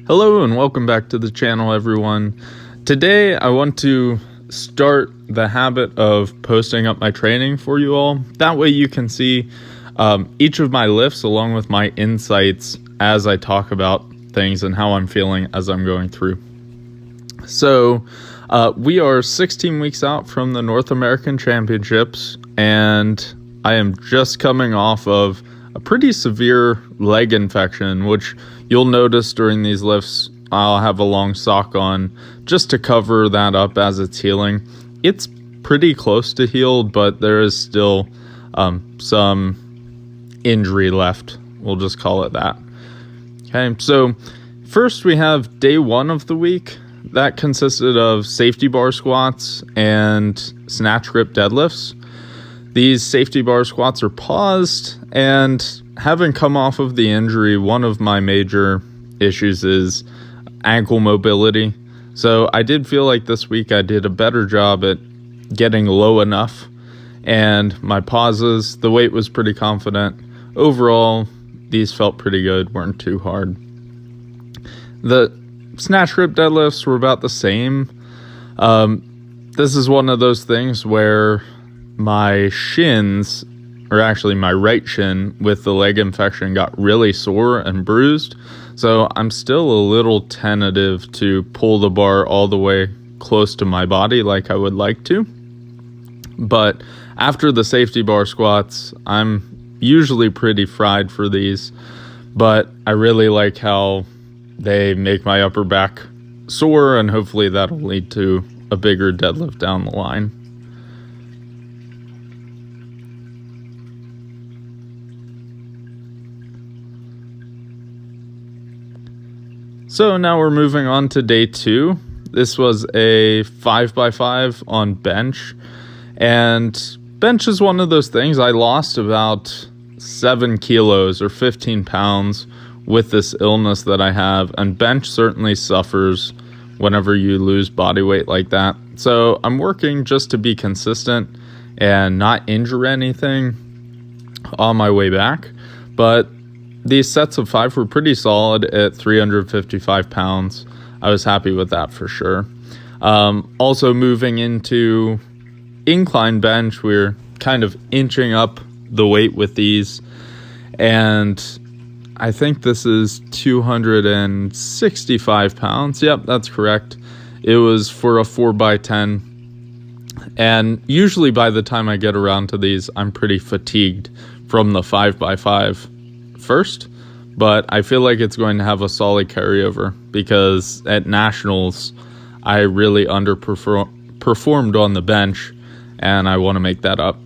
Hello and welcome back to the channel, everyone. Today I want to start the habit of posting up my training for you all. That way you can see each of my lifts along with my insights as I talk about things and how I'm feeling as I'm going through. So we are 16 weeks out from the North American Championships, and I am just coming off of a pretty severe leg infection, which you'll notice during these lifts I'll have a long sock on just to cover that up as it's healing. It's pretty close to healed, but there is still some injury left. We'll just call it that. Okay, so first we have day one of the week. That consisted of safety bar squats and snatch grip deadlifts. These safety bar squats are paused, and having come off of the injury, one of my major issues is ankle mobility. So I did feel like this week I did a better job at getting low enough, and my pauses, the weight was pretty confident. Overall, these felt pretty good, weren't too hard. The snatch grip deadlifts were about the same. This is one of those things where my shins, or actually my right shin with the leg infection, got really sore and bruised. So I'm still a little tentative to pull the bar all the way close to my body like I would like to. But after the safety bar squats, I'm usually pretty fried for these, but I really like how they make my upper back sore, and hopefully that'll lead to a bigger deadlift down the line. So now we're moving on to day two. This was a 5x5 on bench, and bench is one of those things. I lost about 7 kilos or 15 pounds with this illness that I have, and bench certainly suffers whenever you lose body weight like that. So I'm working just to be consistent and not injure anything on my way back, but these sets of 5 were pretty solid at 355 pounds. I was happy with that for sure. Also moving into incline bench, we're kind of inching up the weight with these, and I think this is 265 pounds. Yep, that's correct. It was for a 4x10. And usually by the time I get around to these, I'm pretty fatigued from the 5x5 first. But I feel like it's going to have a solid carryover because at Nationals, I really underperformed on the bench, and I want to make that up.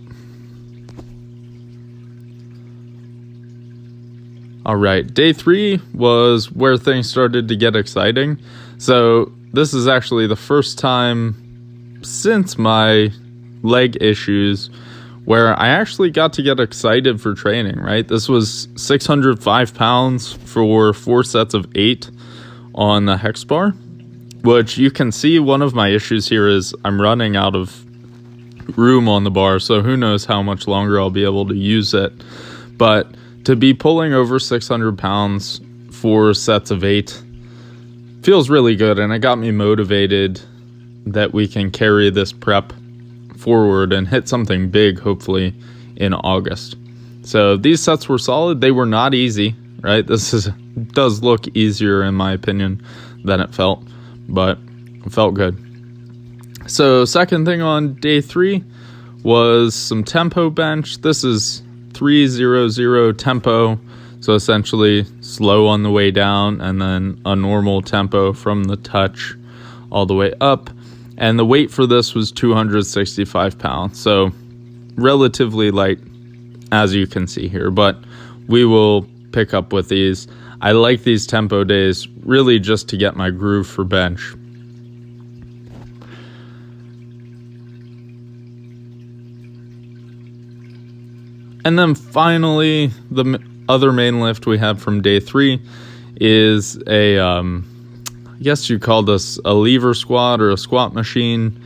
All right, day three was where things started to get exciting. So this is actually the first time since my leg issues where I actually got to get excited for training, right? This was 605 pounds for 4 sets of 8 on the hex bar, which you can see one of my issues here is I'm running out of room on the bar, so who knows how much longer I'll be able to use it. But to be pulling over 600 pounds for sets of 8 feels really good, and it got me motivated that we can carry this prep forward and hit something big, hopefully, in August. So these sets were solid. They were not easy, right? Does look easier, in my opinion, than it felt, but it felt good. So second thing on day 3 was some tempo bench. This is 3-0-0 tempo, so essentially slow on the way down and then a normal tempo from the touch all the way up. And the weight for this was 265 pounds, so relatively light, as you can see here, but we will pick up with these. I like these tempo days really just to get my groove for bench. And then finally, the other main lift we have from day 3 is a, I guess you call this a lever squat or a squat machine.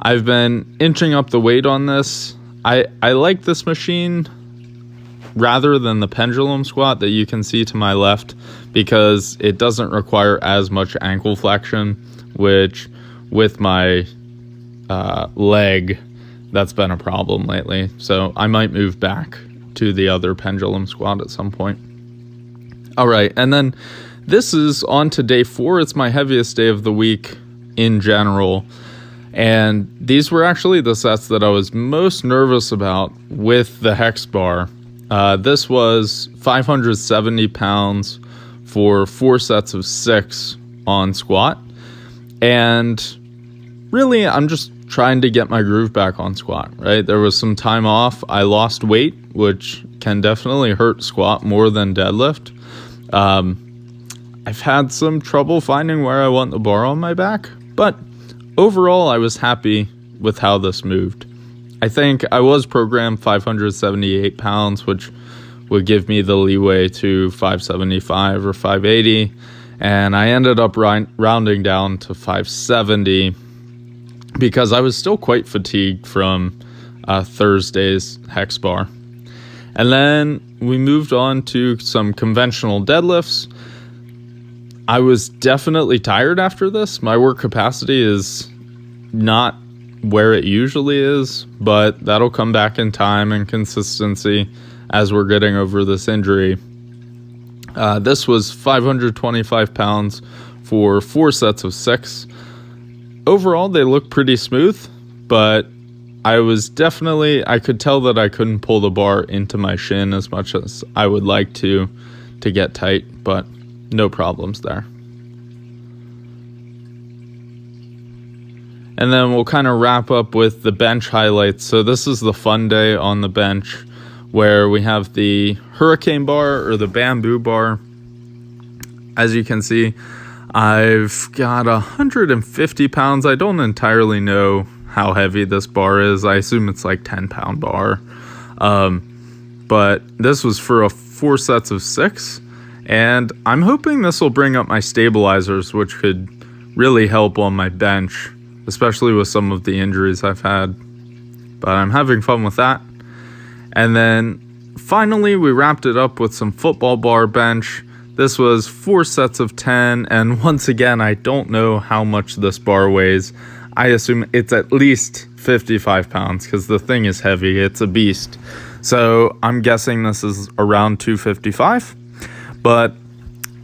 I've been inching up the weight on this. I like this machine rather than the pendulum squat that you can see to my left, because it doesn't require as much ankle flexion, which with my leg, that's been a problem lately. So I might move back to the other pendulum squat at some point. All right, and then this is on to day 4. It's my heaviest day of the week in general. And these were actually the sets that I was most nervous about with the hex bar. This was 570 pounds for 4 sets of 6 on squat. And really, I'm just trying to get my groove back on squat, right? There was some time off. I lost weight, which can definitely hurt squat more than deadlift. I've had some trouble finding where I want the bar on my back, but overall, I was happy with how this moved. I think I was programmed 578 pounds, which would give me the leeway to 575 or 580, and I ended up rounding down to 570 because I was still quite fatigued from Thursday's hex bar. And then we moved on to some conventional deadlifts. I was definitely tired after this. My work capacity is not where it usually is, but that'll come back in time and consistency as we're getting over this injury. This was 525 pounds for 4 sets of 6. Overall, they look pretty smooth, but I could tell that I couldn't pull the bar into my shin as much as I would like to get tight, but no problems there. And then we'll kind of wrap up with the bench highlights. So this is the fun day on the bench where we have the hurricane bar or the bamboo bar. As you can see, I've got 150 pounds. I don't entirely know how heavy this bar is. I assume it's like 10-pound bar. But this was for 4 sets of 6. And I'm hoping this will bring up my stabilizers, which could really help on my bench, especially with some of the injuries I've had. But I'm having fun with that. And then finally, we wrapped it up with some football bar bench. This was 4 sets of 10. And once again, I don't know how much this bar weighs. I assume it's at least 55 pounds because the thing is heavy. It's a beast. So I'm guessing this is around 255. But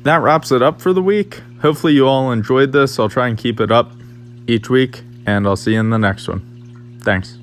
that wraps it up for the week. Hopefully you all enjoyed this. I'll try and keep it up each week, and I'll see you in the next one. Thanks.